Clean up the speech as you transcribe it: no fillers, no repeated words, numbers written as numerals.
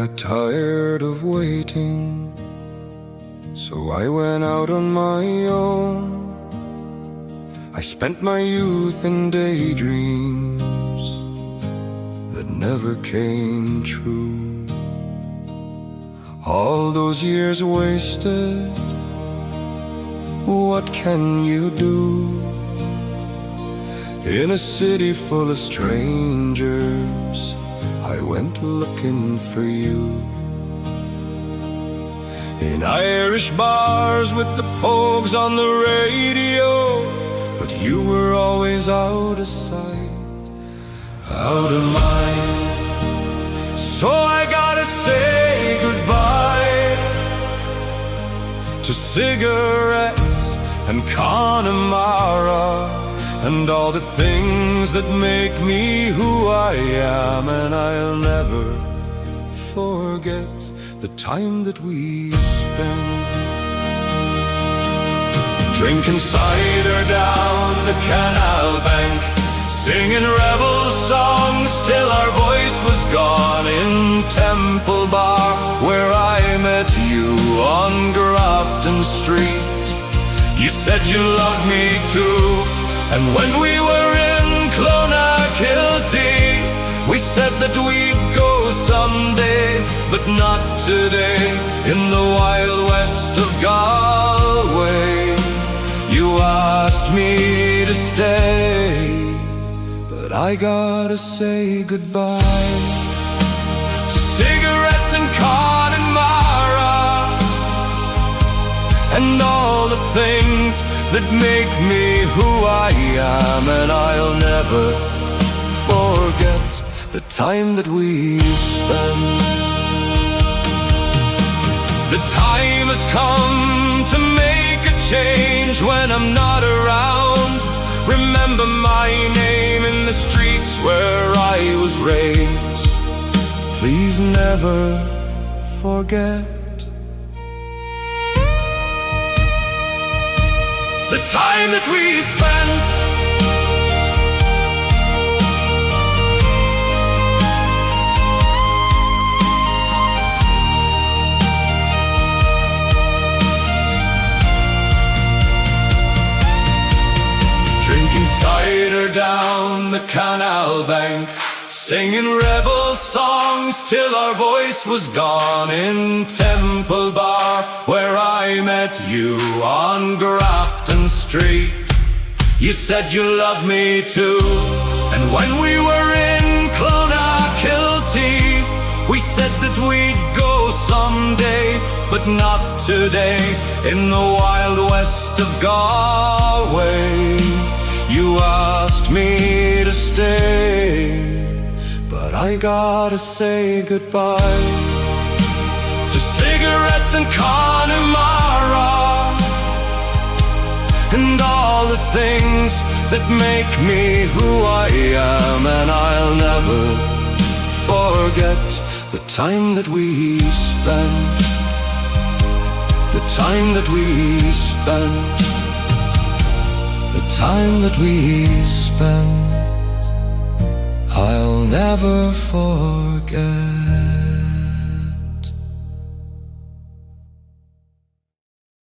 got tired of waiting, so I went out on my own. I spent my youth in daydreams that never came true. All those years wasted, what can you do? In a city full of strangers, I went looking for you. In Irish bars with the Pogues on the radio, but you were always out of sight, out of mind. So I gotta say goodbye to cigarettes and Connemara and all the things that make me who I am. And I'll never forget the time that we spent drinking cider down the canal bank, singing rebel songs till our voice was gone. In Temple Bar, where I met you on Grafton Street, you said you loved me too. And when we were in Clonakilty, we said that we'd go someday, but not today. In the wild west of Galway, you asked me to stay, but I gotta say goodbye to cigarettes and Connemara and all the things that make me who I am. And I'll never forget the time that we spent. The time has come to make a change when I'm not around. Remember my name in the streets where I was raised. Please never forget the time that we spent. Drinking cider down the canal bank, singing rebel songs till our voice was gone. In Temple Bar, where I met you on Grafton Street, you said you loved me too. And when we were in Clonakilty, we said that we'd go someday, but not today. In the wild west of Galway, you asked me to stay, but I gotta say goodbye to cigarettes and Connemara and all the things that make me who I am. And I'll never forget the time that we spent, the time that we spent, the time that we spent. I'll never forget.